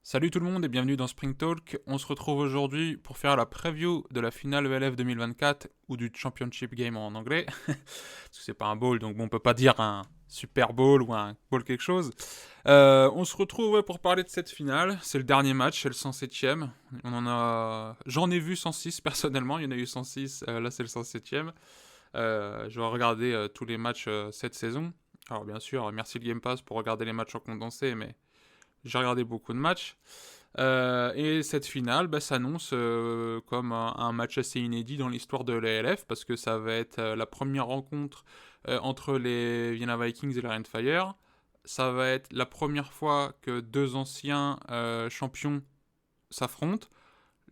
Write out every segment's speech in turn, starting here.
Salut tout le monde et bienvenue dans Spring Talk. On se retrouve aujourd'hui pour faire la preview de la finale ELF 2024 ou du Championship Game en anglais. Parce que c'est pas un bowl, donc bon, on peut pas dire un Super Bowl ou un bowl quelque chose. On se retrouve pour parler de cette finale. C'est le dernier match, c'est le 107e. J'en ai vu 106 personnellement, il y en a eu 106, là c'est le 107e. Je vais regarder tous les matchs cette saison. Alors bien sûr, merci le Game Pass pour regarder les matchs en condensé, mais j'ai regardé beaucoup de matchs. Et cette finale s'annonce comme un match assez inédit dans l'histoire de l'ALF parce que ça va être la première rencontre entre les Vienna Vikings et les Rheinfire. Ça va être la première fois que deux anciens champions s'affrontent.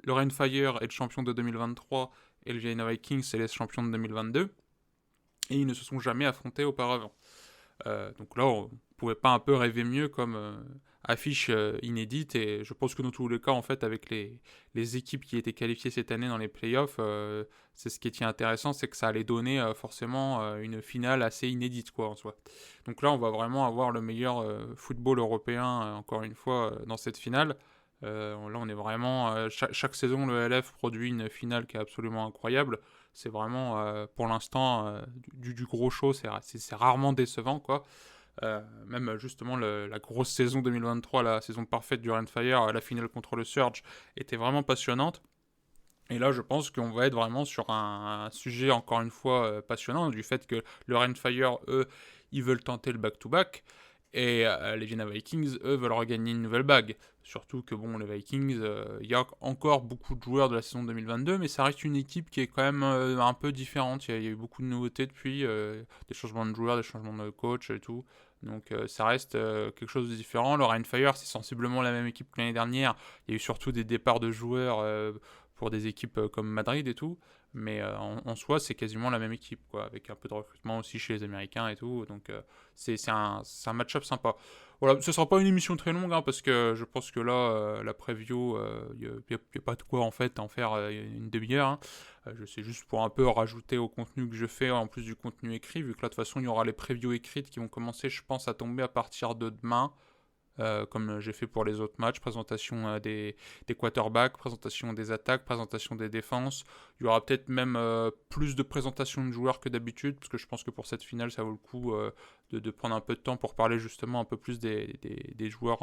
Le Rheinfire est le champion de 2023 et le Vienna Vikings c'est les champions de 2022. Et ils ne se sont jamais affrontés auparavant. Donc là, on pouvait pas un peu rêver mieux comme affiche inédite. Et je pense que dans tous les cas, en fait, avec les équipes qui étaient qualifiées cette année dans les playoffs, c'est ce qui était intéressant, c'est que ça allait donner forcément une finale assez inédite, quoi, en soi. Donc là, on va vraiment avoir le meilleur football européen, encore une fois, dans cette finale. Là, on est vraiment. Chaque saison, le LF produit une finale qui est absolument incroyable. C'est vraiment, pour l'instant, du gros show. C'est rarement décevant, quoi. Même justement la grosse saison 2023, la saison parfaite du Rainfire, la finale contre le Surge, était vraiment passionnante. Et là, je pense qu'on va être vraiment sur un sujet encore une fois passionnant du fait que le Rainfire, eux, ils veulent tenter le back-to-back. Et les Vienna Vikings, eux, veulent regagner une nouvelle bague. Surtout que, bon, les Vikings, il y a encore beaucoup de joueurs de la saison 2022, mais ça reste une équipe qui est quand même un peu différente. Il y a eu beaucoup de nouveautés depuis, des changements de joueurs, des changements de coach et tout. Donc ça reste quelque chose de différent. Le Rheinfire, c'est sensiblement la même équipe que l'année dernière. Il y a eu surtout des départs de joueurs pour des équipes comme Madrid et tout. Mais en soi, c'est quasiment la même équipe, quoi, avec un peu de recrutement aussi chez les Américains et tout. Donc c'est un match-up sympa. Voilà, ce sera pas une émission très longue, hein, parce que je pense que là, la preview, il n'y a pas de quoi en fait en faire une demi-heure. Hein. Je sais juste pour un peu rajouter au contenu que je fais, en plus du contenu écrit, vu que là, de toute façon, il y aura les previews écrites qui vont commencer, je pense, à tomber à partir de demain. Comme j'ai fait pour les autres matchs, présentation des quarterbacks, présentation des attaques, présentation des défenses. Il y aura peut-être même plus de présentations de joueurs que d'habitude, parce que je pense que pour cette finale, ça vaut le coup de prendre un peu de temps pour parler justement un peu plus des joueurs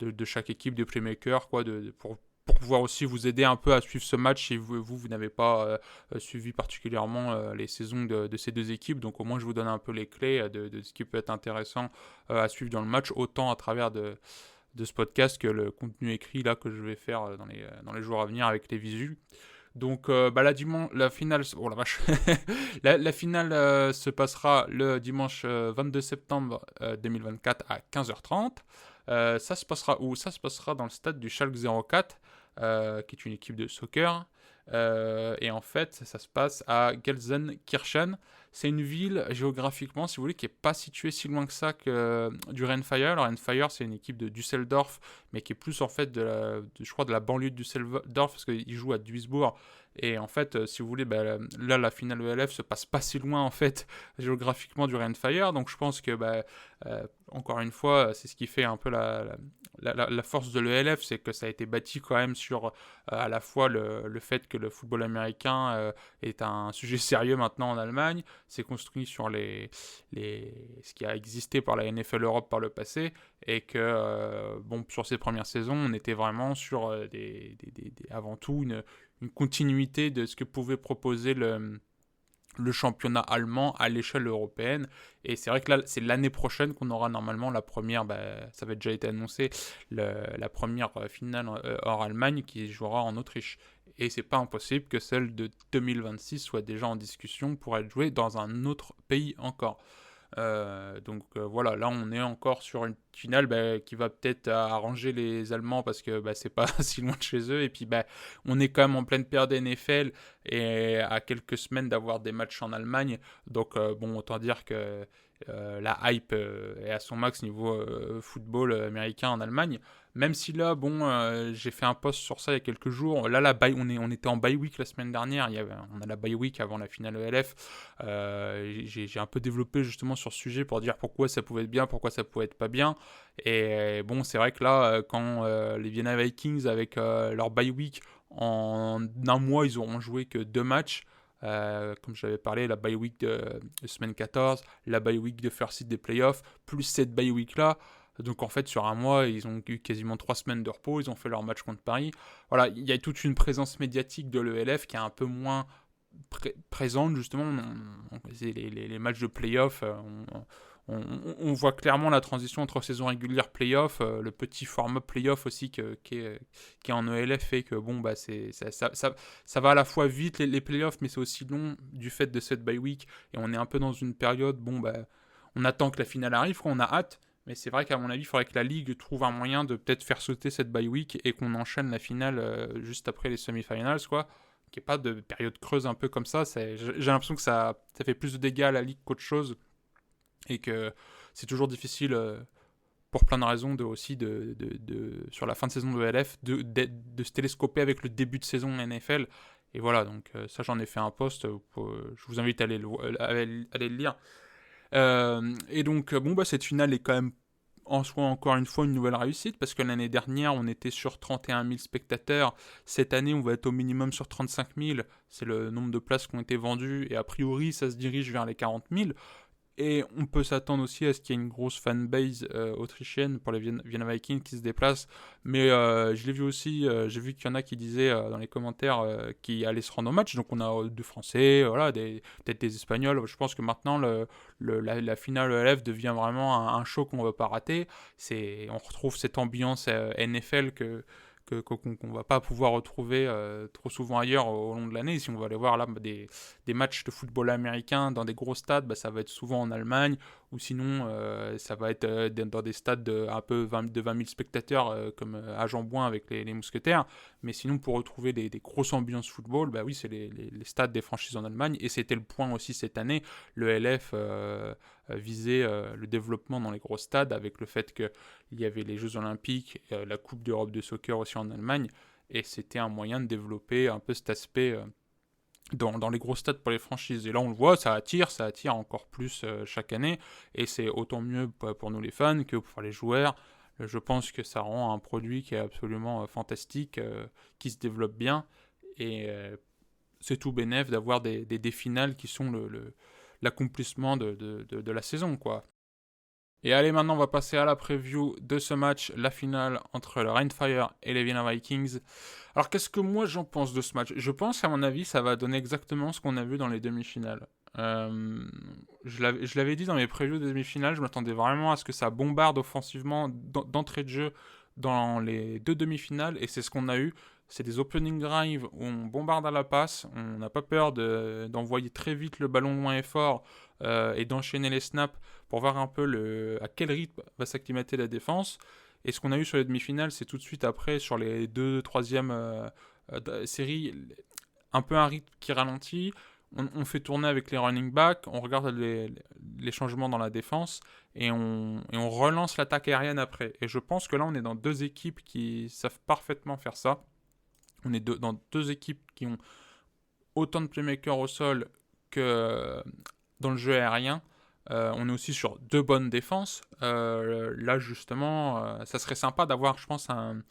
de chaque équipe, des playmakers, quoi, pour pouvoir aussi vous aider un peu à suivre ce match si vous n'avez pas suivi particulièrement les saisons de ces deux équipes. Donc au moins je vous donne un peu les clés de ce qui peut être intéressant à suivre dans le match, autant à travers de ce podcast que le contenu écrit là que je vais faire dans les jours à venir avec les visus. Donc la finale, oh la vache, la finale se passera le dimanche 22 septembre 2024 à 15h30. Ça se passera où? Ça se passera dans le stade du Schalke 04, qui est une équipe de soccer. Et en fait, ça se passe à Gelsenkirchen. C'est une ville géographiquement, si vous voulez, qui n'est pas située si loin que ça du Rheinfire. Le Rheinfire, c'est une équipe de Düsseldorf, mais qui est plus en fait je crois de la banlieue de Düsseldorf, parce qu'ils jouent à Duisbourg. Et en fait, si vous voulez, là, la finale ELF se passe pas si loin en fait géographiquement du Rheinfire. Donc je pense que encore une fois, c'est ce qui fait un peu la force de l'ELF, c'est que ça a été bâti quand même sur à la fois le fait que le football américain est un sujet sérieux maintenant en Allemagne, c'est construit sur ce qui a existé par la NFL Europe par le passé, et que sur ces premières saisons, on était vraiment sur avant tout une continuité de ce que pouvait proposer le championnat allemand à l'échelle européenne. Et c'est vrai que là, c'est l'année prochaine qu'on aura normalement la première, ça va déjà été annoncé, la première finale hors Allemagne qui jouera en Autriche. Et c'est pas impossible que celle de 2026 soit déjà en discussion pour être jouée dans un autre pays encore. Voilà, là on est encore sur une finale qui va peut-être arranger les Allemands parce que c'est pas si loin de chez eux, et puis on est quand même en pleine période NFL et à quelques semaines d'avoir des matchs en Allemagne, donc autant dire que la hype est à son max niveau football américain en Allemagne. Même si là, j'ai fait un post sur ça il y a quelques jours. Là, on était en bye week la semaine dernière. On a la bye week avant la finale ELF. J'ai un peu développé justement sur ce sujet pour dire pourquoi ça pouvait être bien, pourquoi ça pouvait être pas bien. Et bon, c'est vrai que là, quand les Vienna Vikings, avec leur bye week, en un mois, ils auront joué que 2 matchs. Comme j'avais parlé, la bye week de semaine 14, la bye week de first seed des playoffs, plus cette bye week là. Donc en fait, sur un mois, ils ont eu quasiment 3 semaines de repos, ils ont fait leur match contre Paris. Voilà, il y a toute une présence médiatique de l'ELF qui est un peu moins présente, justement. Les matchs de playoffs, on voit clairement la transition entre saison régulière playoff, le petit format playoff aussi qui est en ELF fait que ça va à la fois vite les playoffs, mais c'est aussi long du fait de cette bye week, et on est un peu dans une période, on attend que la finale arrive, on a hâte, mais c'est vrai qu'à mon avis, il faudrait que la Ligue trouve un moyen de peut-être faire sauter cette bye week et qu'on enchaîne la finale juste après les semi-finals, quoi. Qu'il n'y ait pas de période creuse un peu comme ça. J'ai l'impression que ça fait plus de dégâts à la Ligue qu'autre chose. Et que c'est toujours difficile, pour plein de raisons, sur la fin de saison de LF, de se télescoper avec le début de saison NFL. Et voilà, donc ça, j'en ai fait un post. Je vous invite à aller le lire. Et donc, cette finale est quand même en soi encore une fois une nouvelle réussite, parce que l'année dernière on était sur 31 000 spectateurs. Cette année on va être au minimum sur 35 000, c'est le nombre de places qui ont été vendues, et a priori ça se dirige vers les 40 000. Et on peut s'attendre aussi à ce qu'il y ait une grosse fanbase autrichienne pour les Vienna Vikings qui se déplacent. Mais je l'ai vu aussi, j'ai vu qu'il y en a qui disaient dans les commentaires qu'ils allaient se rendre au match. Donc on a des Français, voilà, peut-être des Espagnols. Je pense que maintenant la finale ELF devient vraiment un show qu'on ne va pas rater. On retrouve cette ambiance NFL qu'on va pas pouvoir retrouver trop souvent ailleurs au long de l'année. Si on va aller voir là des matchs de football américain dans des gros stades, ça va être souvent en Allemagne, ou sinon ça va être dans des stades de 20 000 spectateurs, comme à Jean-Bouin avec les Mousquetaires. Mais sinon, pour retrouver des grosses ambiances football, oui, c'est les stades des franchises en Allemagne, et c'était le point aussi cette année. Le LF visait le développement dans les gros stades, avec le fait qu'il y avait les Jeux Olympiques, la Coupe d'Europe de soccer aussi en Allemagne, et c'était un moyen de développer un peu cet aspect dans les gros stades pour les franchises. Et là, on le voit, ça attire encore plus chaque année, et c'est autant mieux pour nous les fans que pour les joueurs. Je pense que ça rend un produit qui est absolument fantastique, qui se développe bien, et c'est tout bénef d'avoir des finales qui sont l'accomplissement de la saison, quoi. Et allez, maintenant on va passer à la preview de ce match, la finale entre le Rheinfire et les Vienna Vikings. Alors qu'est-ce que moi j'en pense de ce match ? Je pense qu'à mon avis ça va donner exactement ce qu'on a vu dans les demi-finales. Je l'avais dit dans mes previews de demi-finales, je m'attendais vraiment à ce que ça bombarde offensivement d'entrée de jeu dans les 2 demi-finales, et c'est ce qu'on a eu. C'est des opening drives où on bombarde à la passe, on n'a pas peur d'envoyer très vite le ballon loin et fort, et d'enchaîner les snaps pour voir un peu à quel rythme va s'acclimater la défense. Et ce qu'on a eu sur les demi-finales, c'est tout de suite après, sur les 2 troisièmes séries, un peu un rythme qui ralentit. On fait tourner avec les running backs, on regarde les changements dans la défense, et on relance l'attaque aérienne après. Et je pense que là, on est dans 2 équipes qui savent parfaitement faire ça. On est dans 2 équipes qui ont autant de playmakers au sol que dans le jeu aérien. On est aussi sur 2 bonnes défenses. Là, justement, ça serait sympa d'avoir, je pense, un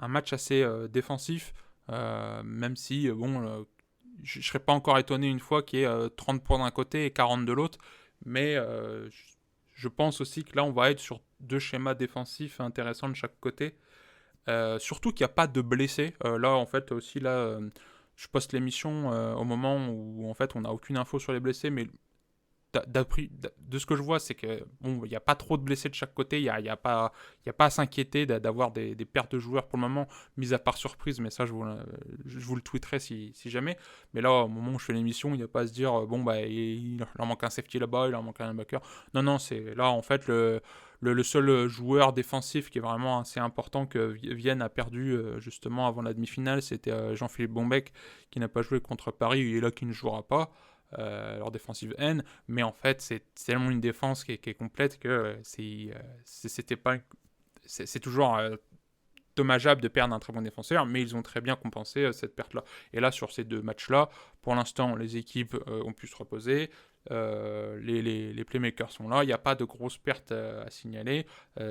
match assez défensif, même si, je ne serais pas encore étonné une fois qu'il y ait 30 points d'un côté et 40 de l'autre. Mais je pense aussi que là, on va être sur 2 schémas défensifs intéressants de chaque côté. Surtout qu'il n'y a pas de blessés. Là, en fait, aussi, là, je poste l'émission au moment où, en fait, on n'a aucune info sur les blessés, mais de ce que je vois, c'est que il n'y a pas trop de blessés de chaque côté. Il y a pas à s'inquiéter d'avoir des pertes de joueurs pour le moment, mis à part surprise. Mais ça, je vous le tweeterai si jamais. Mais là, au moment où je fais l'émission, il n'y a pas à se dire il leur manque un safety là-bas, il leur manque un linebacker. Non, c'est là en fait le seul joueur défensif qui est vraiment assez important que Vienne a perdu justement avant la demi-finale, c'était Jean-Philippe Bombeck, qui n'a pas joué contre Paris, et là qui ne jouera pas. leur defensive end, mais en fait c'est tellement une défense qui est complète que c'était pas c'est toujours dommageable de perdre un très bon défenseur, mais ils ont très bien compensé cette perte-là. Et là, sur ces deux matchs-là, pour l'instant, les équipes ont pu se reposer. Les playmakers sont là, il n'y a pas de grosses pertes à signaler.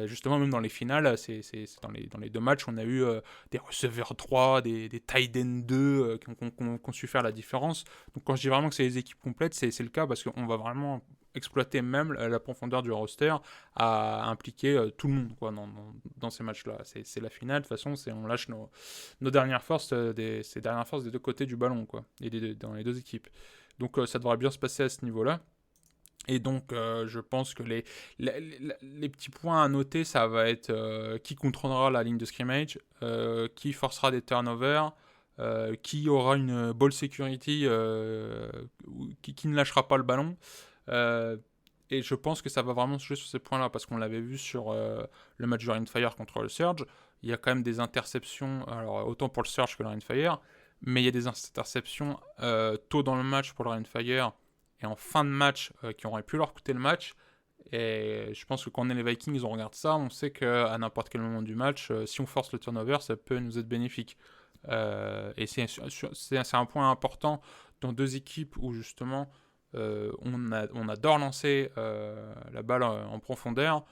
Justement, même dans les finales, c'est dans les deux matchs, on a eu des receveurs 3, des tight end 2 qui ont su faire la différence. Donc quand je dis vraiment que c'est les équipes complètes, c'est le cas parce qu'on va vraiment exploiter même la profondeur du roster à impliquer tout le monde quoi, dans ces matchs-là. C'est la finale, de toute façon, on lâche nos dernières forces, ces dernières forces des deux côtés du ballon, quoi, et dans les deux équipes. Donc ça devrait bien se passer à ce niveau-là. Et donc, je pense que les petits points à noter, ça va être qui contrôlera la ligne de scrimmage, qui forcera des turnovers, qui aura une ball security, qui ne lâchera pas le ballon. Euh, et je pense que ça va vraiment se jouer sur ces points-là, parce qu'on l'avait vu sur le match du Rhein Fire contre le Surge. Il y a quand même des interceptions, alors autant pour le Surge que le Rhein Fire, mais il y a des interceptions tôt dans le match pour le Rhein Fire et en fin de match qui auraient pu leur coûter le match. Et je pense que quand on est les Vikings, on regarde ça, on sait qu'à n'importe quel moment du match, si on force le turnover, ça peut nous être bénéfique. Et c'est un point important dans deux équipes où justement on adore lancer la balle en profondeur.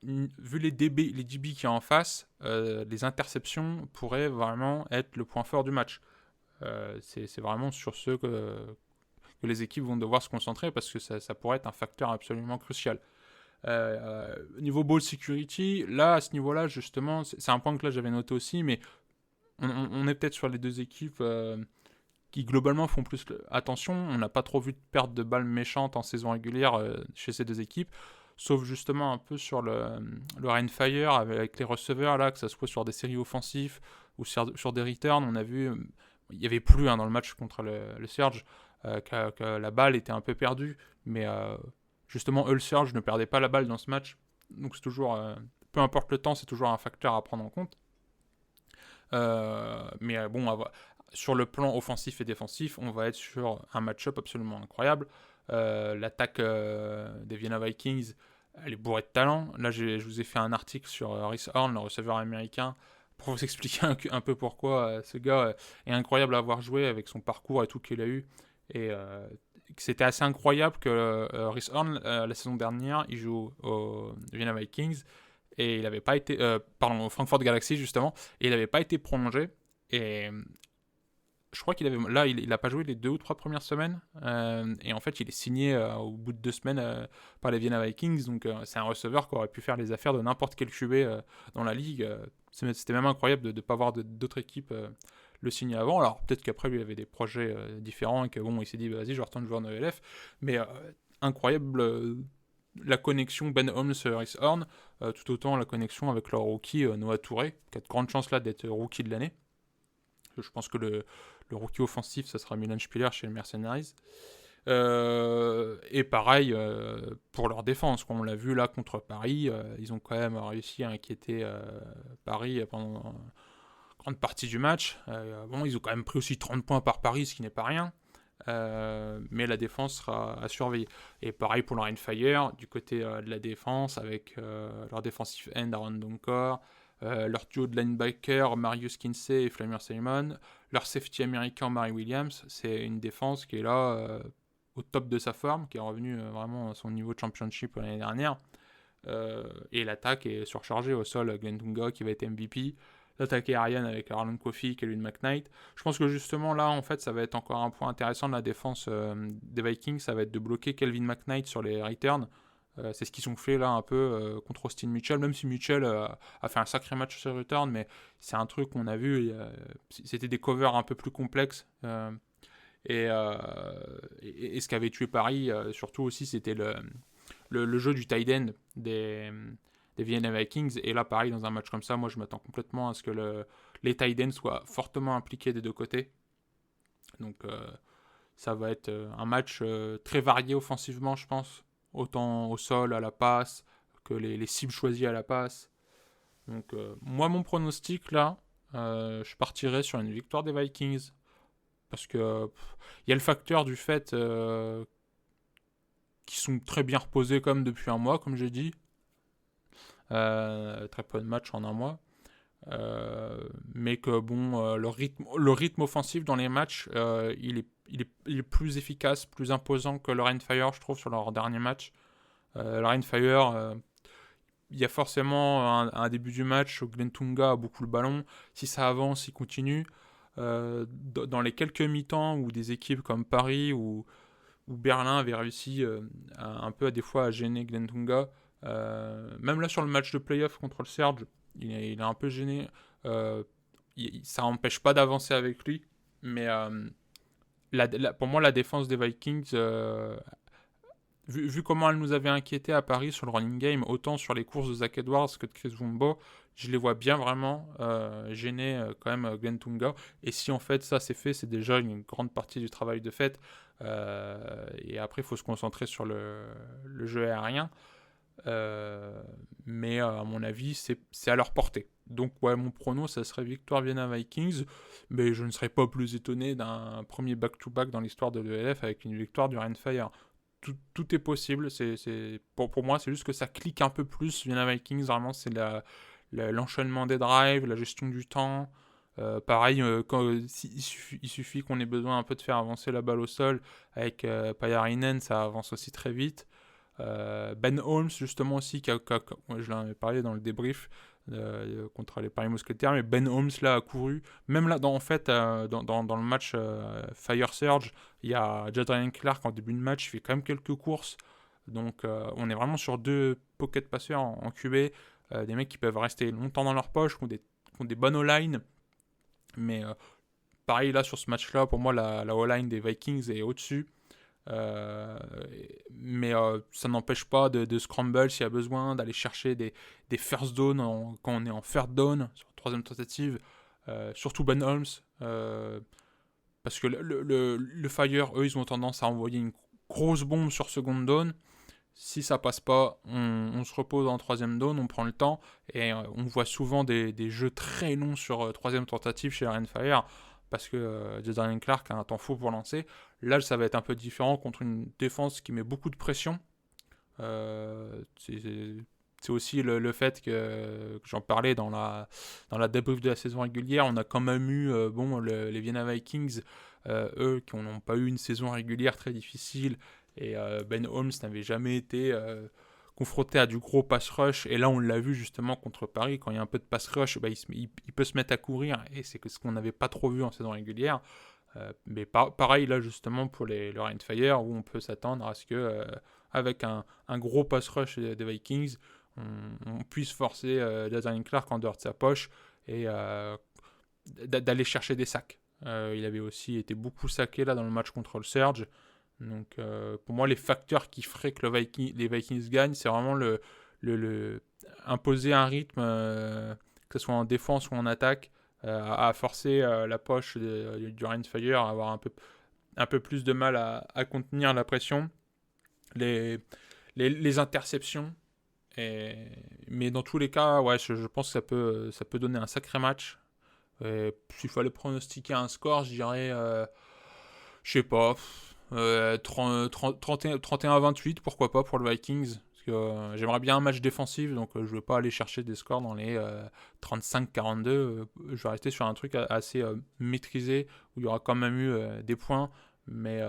Vu les DB qu'il y a en face, les interceptions pourraient vraiment être le point fort du match. C'est vraiment sur ce que les équipes vont devoir se concentrer parce que ça pourrait être un facteur absolument crucial. Niveau ball security, là, à ce niveau-là, justement, c'est un point que là j'avais noté aussi, mais on est peut-être sur les deux équipes qui globalement font plus attention. On n'a pas trop vu de perte de balles méchantes en saison régulière chez ces deux équipes, sauf justement un peu sur le Rainfire avec les receveurs, là, que ça soit sur des séries offensives ou sur des returns. On a vu, il n'y avait plus dans le match contre le Surge, que la balle était un peu perdue, mais justement, eux, le Surge ne perdait pas la balle dans ce match. Donc c'est toujours, peu importe le temps, c'est toujours un facteur à prendre en compte. Mais bon, sur le plan offensif et défensif, on va être sur un match-up absolument incroyable. L'attaque des Vienna Vikings, elle est bourrée de talent. Là, je vous ai fait un article sur Rhys Horn, le receveur américain, pour vous expliquer un peu pourquoi ce gars est incroyable à avoir joué avec son parcours et tout qu'il a eu. Et c'était assez incroyable que Rhys Horn, la saison dernière, il joue aux Vienna Vikings et il n'avait pas été, pardon, au Frankfurt Galaxy justement, et il n'avait pas été prolongé. Et je crois qu'il avait, là, il n'a pas joué les 2 ou 3 premières semaines, et en fait, il est signé au bout de 2 semaines par les Vienna Vikings. Donc, c'est un receveur qui aurait pu faire les affaires de n'importe quel QB dans la ligue. C'était même incroyable de ne pas voir d'autres équipes le signer avant. Alors, peut-être qu'après, lui, il avait des projets différents et que bon, il s'est dit, bah, vas-y, je retourne jouer en ELF. Mais incroyable. La connexion Ben Holmes-Rhys Horn, tout autant la connexion avec leur rookie Noah Touré, qui a de grandes chances là d'être rookie de l'année. Je pense que le rookie offensif, ça sera Milan Spieler chez les Mercenaries. Et pareil pour leur défense, comme on l'a vu là contre Paris, ils ont quand même réussi à inquiéter Paris pendant une grande partie du match. Bon, ils ont quand même pris aussi 30 points par Paris, ce qui n'est pas rien. Mais la défense sera à surveiller. Et pareil pour le Rainfire, du côté de la défense, avec leur defensive end Aaron Donkor, leur duo de linebacker Marius Kinsey et Flamir Simon, leur safety américain Mary Williams. C'est une défense qui est là au top de sa forme, qui est revenue vraiment à son niveau de championship l'année dernière. Et l'attaque est surchargée au sol. Glenn Tunga qui va être MVP. L'attaque aérienne avec Arlon Coffey et Kevin McKnight. Je pense que justement là, en fait, ça va être encore un point intéressant de la défense des Vikings. Ça va être de bloquer Kelvin McKnight sur les returns. C'est ce qu'ils ont fait là un peu contre Austin Mitchell, même si Mitchell a fait un sacré match sur return, mais c'est un truc qu'on a vu. C'était des covers un peu plus complexes. Et ce qui avait tué Paris, surtout aussi, c'était le jeu du tight end des Vienna Vikings. Et là, pareil, dans un match comme ça, moi, je m'attends complètement à ce que les tight ends soient fortement impliqués des deux côtés. Donc, ça va être un match très varié offensivement, je pense. Autant au sol, à la passe, que les cibles choisies à la passe. Donc, moi, mon pronostic, là, je partirais sur une victoire des Vikings parce que il y a le facteur du fait qu'ils sont très bien reposés comme depuis un mois, comme j'ai dit. Très peu de matchs en un mois. Mais que bon, le rythme offensif dans les matchs, il est plus efficace, plus imposant que le Rainfire, je trouve, sur leur dernier match. Le Rainfire, il y a forcément un début du match où Glenn Tunga a beaucoup le ballon. Si ça avance, il continue. Dans les quelques mi-temps où des équipes comme Paris ou Berlin avaient réussi un peu des fois à gêner Glenn Tunga, même là sur le match de playoff contre le Serge, il est un peu gêné. Ça n'empêche pas d'avancer avec lui, mais pour moi la défense des Vikings, vu comment elle nous avait inquiété à Paris sur le running game, autant sur les courses de Zach Edwards que de Chris Wumbo, je les vois bien vraiment gêner quand même Glenn Tunga. Et si en fait ça c'est fait, c'est déjà une grande partie du travail de fait. Et après il faut se concentrer sur le jeu aérien. Mais à mon avis c'est à leur portée. Donc ouais, mon prono ça serait victoire Vienna Vikings, mais je ne serais pas plus étonné d'un premier back-to-back dans l'histoire de l'ELF avec une victoire du Rainfire. Tout est possible. Pour moi, c'est juste que ça clique un peu plus. Vienna Vikings, vraiment, c'est l'enchaînement des drives, la gestion du temps. Pareil, il suffit qu'on ait besoin un peu de faire avancer la balle au sol. Avec Payarinen, ça avance aussi très vite. Ben Holmes, justement, aussi, je l'en avais parlé dans le débrief contre les Paris Mousquetaires, mais Ben Holmes, là, a couru. Même là, en fait, dans le match Fire Surge, il y a Jadrian Clark en début de match, il fait quand même quelques courses. Donc, on est vraiment sur deux pocket passeurs en QB, des mecs qui peuvent rester longtemps dans leur poche, qui ont des bonnes O-line. Mais pareil, là, sur ce match-là, pour moi, la O-line des Vikings est au-dessus. Mais ça n'empêche pas de scramble s'il y a besoin, d'aller chercher des first down quand on est en third down, sur la troisième tentative. Surtout Ben Holmes. Parce que le Fire, eux, ils ont tendance à envoyer une grosse bombe sur second down. Si ça passe pas, on se repose en troisième down, on prend le temps. Et on voit souvent des jeux très longs sur troisième tentative chez Rainfire. Parce que Jadrian Clark a un temps fou pour lancer. Là, ça va être un peu différent contre une défense qui met beaucoup de pression. C'est aussi le fait que j'en parlais dans la débrief de la saison régulière. On a quand même eu les Vienna Vikings, eux qui n'ont pas eu une saison régulière très difficile. Et Ben Holmes n'avait jamais été confronté à du gros pass rush. Et là, on l'a vu justement contre Paris. Quand il y a un peu de pass rush, il peut se mettre à courir. Et c'est ce qu'on n'avait pas trop vu en saison régulière. Mais pareil, là, justement, pour le Rainfire, où on peut s'attendre à ce que, avec un gros pass rush des Vikings, on puisse forcer Jadrian Clark en dehors de sa poche et d'aller chercher des sacs. Il avait aussi été beaucoup saqué là dans le match contre le Surge. Donc pour moi, les facteurs qui feraient que les Vikings gagnent, c'est vraiment imposer un rythme, que ce soit en défense ou en attaque, à forcer la poche du Rainfire à avoir un peu plus de mal à contenir la pression, les interceptions. Mais dans tous les cas, ouais, je pense que ça peut donner un sacré match. S'il fallait pronostiquer un score, je dirais, je sais pas, 31-28, pourquoi pas pour le Vikings. Parce que j'aimerais bien un match défensif, donc je ne vais pas aller chercher des scores dans les 35-42. Je vais rester sur un truc assez maîtrisé, où il y aura quand même eu des points. Mais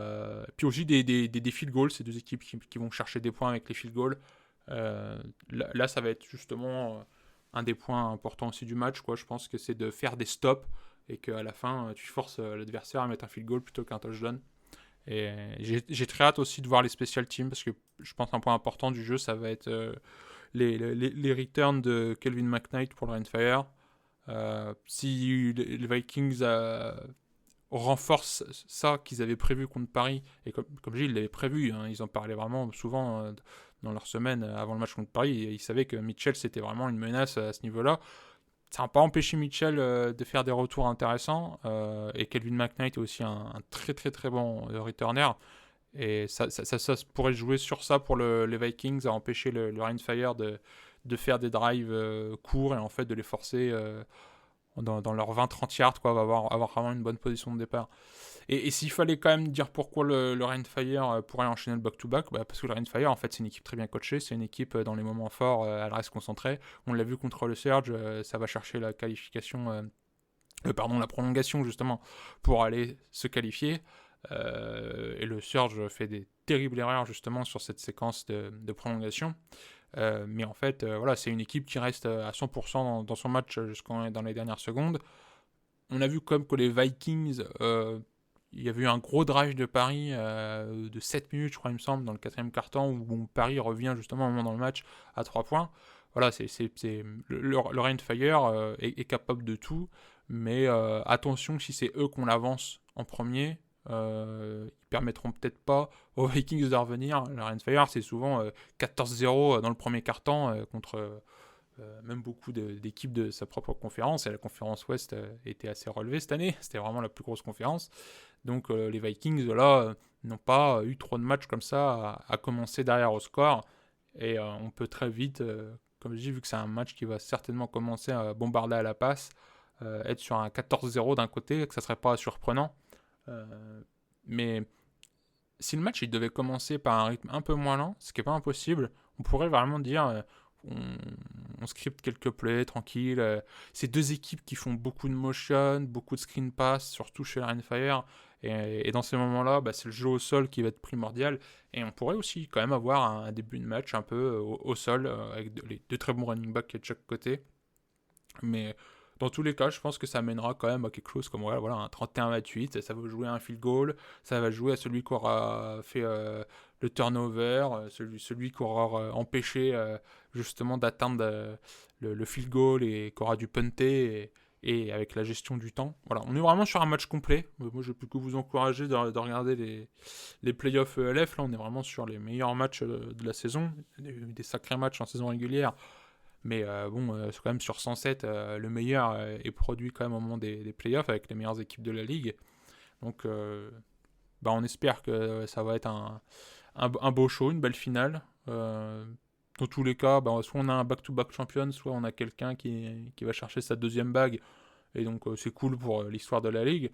puis aussi des field goals, c'est deux équipes qui vont chercher des points avec les field goals. Là, ça va être justement un des points importants aussi du match, quoi. Je pense que c'est de faire des stops et qu'à la fin, tu forces l'adversaire à mettre un field goal plutôt qu'un touchdown. Et j'ai très hâte aussi de voir les special teams parce que je pense qu'un point important du jeu, ça va être les returns de Kelvin McKnight pour le Rainfire. Si les Vikings renforcent ça qu'ils avaient prévu contre Paris, et comme je dis, ils l'avaient prévu, hein, ils en parlaient vraiment souvent dans leur semaine avant le match contre Paris, et ils savaient que Mitchell c'était vraiment une menace à ce niveau-là. Ça n'a pas empêché Mitchell de faire des retours intéressants, et Kelvin McKnight est aussi un très très très bon returner, et ça pourrait jouer sur ça pour les Vikings, à empêcher le Rainfire de faire des drives courts et en fait de les forcer dans leurs 20-30 yards, quoi, va avoir vraiment une bonne position de départ. Et s'il fallait quand même dire pourquoi le Rainfire pourrait enchaîner le back-to-back, parce que le Rainfire, en fait, c'est une équipe très bien coachée, c'est une équipe dans les moments forts, elle reste concentrée. On l'a vu contre le Surge, ça va chercher la qualification, la prolongation justement, pour aller se qualifier. Et le Surge fait des terribles erreurs justement sur cette séquence de prolongation. Mais en fait, voilà, c'est une équipe qui reste à 100% dans son match dans les dernières secondes. On a vu comme que les Vikings, il y avait eu un gros drive de Paris de 7 minutes, je crois, il me semble, dans le quatrième quart-temps, où Paris revient justement au moment dans le match à 3 points. Voilà, le Rainfire est capable de tout, mais attention, si c'est eux qu'on l'avance en premier, ils permettront peut-être pas aux Vikings de revenir. Le Rainfire, c'est souvent 14-0 dans le premier quart-temps contre même beaucoup d'équipes de sa propre conférence, et la conférence Ouest était assez relevée cette année, c'était vraiment la plus grosse conférence. Donc les Vikings là n'ont pas eu trop de matchs comme ça à commencer derrière au score, et on peut très vite, comme je dis, vu que c'est un match qui va certainement commencer à bombarder à la passe, être sur un 14-0 d'un côté, que ça serait pas surprenant. Mais si le match il devait commencer par un rythme un peu moins lent, ce qui n'est pas impossible, on pourrait vraiment dire on scripte quelques plays tranquille. C'est deux équipes qui font beaucoup de motion, beaucoup de screen pass, surtout chez Rainfire. Et dans ces moments-là, c'est le jeu au sol qui va être primordial. Et on pourrait aussi quand même avoir un début de match un peu au sol, avec les deux très bons running backs de chaque côté. Mais dans tous les cas, je pense que ça mènera quand même à quelque chose comme voilà, un 31-28. Ça va jouer à un field goal, ça va jouer à celui qui aura fait le turnover, celui qui aura empêché justement d'atteindre le field goal et qui aura dû punter, et avec la gestion du temps. Voilà, on est vraiment sur un match complet. Moi, je peux que vous encourager de regarder les playoffs ELF. Là, on est vraiment sur les meilleurs matchs de la saison. Il y a eu des sacrés matchs en saison régulière. Mais c'est quand même sur 107, le meilleur est produit quand même au moment des playoffs avec les meilleures équipes de la ligue. Donc on espère que ça va être un beau show, une belle finale. Dans tous les cas, soit on a un back-to-back champion, soit on a quelqu'un qui va chercher sa deuxième bague. Et donc c'est cool pour l'histoire de la ligue.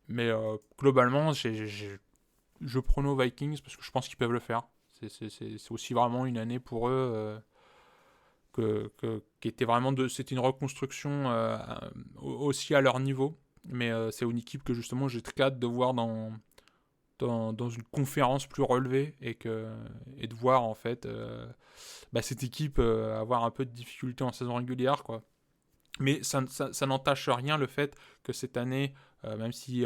Mais globalement, je prono Vikings parce que je pense qu'ils peuvent le faire. C'est aussi vraiment une année pour eux qui était vraiment c'était une reconstruction aussi à leur niveau. Mais c'est une équipe que justement j'ai très hâte de voir dans une conférence plus relevée, et de voir en fait cette équipe avoir un peu de difficulté en saison régulière, quoi. Mais ça n'entache rien le fait que cette année, même si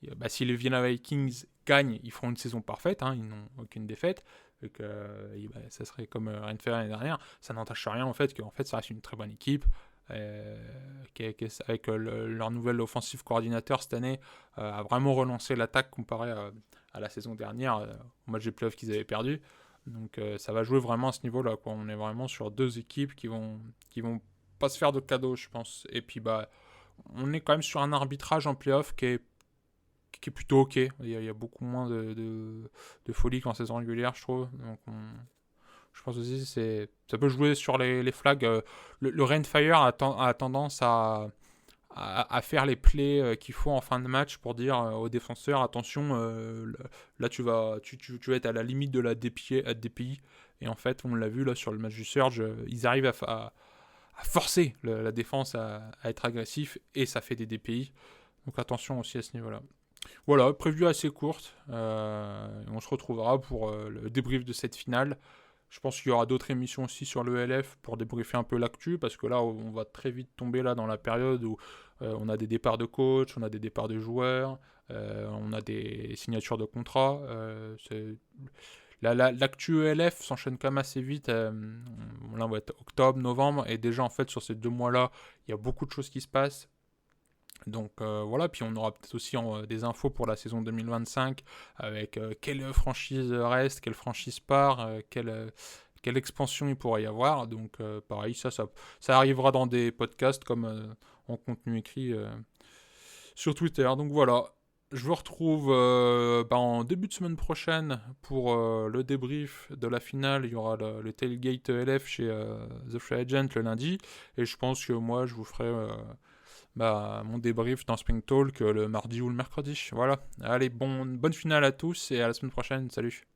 les Vienna Vikings gagnent, ils feront une saison parfaite, ils n'ont aucune défaite, et que ça serait comme Rennes l'année dernière, ça n'entache rien au fait que ça reste une très bonne équipe, avec leur nouvel offensive coordinateur cette année, a vraiment relancé l'attaque comparé à la saison dernière, au match des playoffs qu'ils avaient perdu. Donc ça va jouer vraiment à ce niveau-là, quoi. On est vraiment sur deux équipes qui vont pas se faire de cadeaux, je pense. Et puis on est quand même sur un arbitrage en playoff qui est plutôt ok. Il y a beaucoup moins de folie qu'en saison régulière, je trouve. Donc je pense aussi ça peut jouer sur les flags. Le Rainfire a tendance à faire les plays qu'il faut en fin de match pour dire aux défenseurs attention, là tu vas être à la limite de la DPI. Et en fait, on l'a vu là sur le match du Surge, ils arrivent à forcer la défense à être agressif, et ça fait des DPI. Donc attention aussi à ce niveau-là. Voilà, prévue assez courte. On se retrouvera pour le débrief de cette finale. Je pense qu'il y aura d'autres émissions aussi sur le LF pour débriefer un peu l'actu, parce que là, on va très vite tomber là dans la période où on a des départs de coach, on a des départs de joueurs, on a des signatures de contrats. L'actu ELF s'enchaîne quand même assez vite. Là, on va être octobre, novembre, et déjà en fait sur ces 2 mois-là, il y a beaucoup de choses qui se passent. Donc voilà, puis on aura peut-être aussi des infos pour la saison 2025, avec quelle franchise reste, quelle franchise part, quelle expansion il pourrait y avoir. Donc pareil, ça arrivera dans des podcasts comme en contenu écrit sur Twitter. Donc voilà, Je vous retrouve en début de semaine prochaine pour le débrief de la finale. Il y aura le tailgate LF chez The Free Agent le lundi. Et je pense que moi, je vous ferai mon débrief dans Spring Talk le mardi ou le mercredi. Voilà. Allez, bonne finale à tous et à la semaine prochaine. Salut.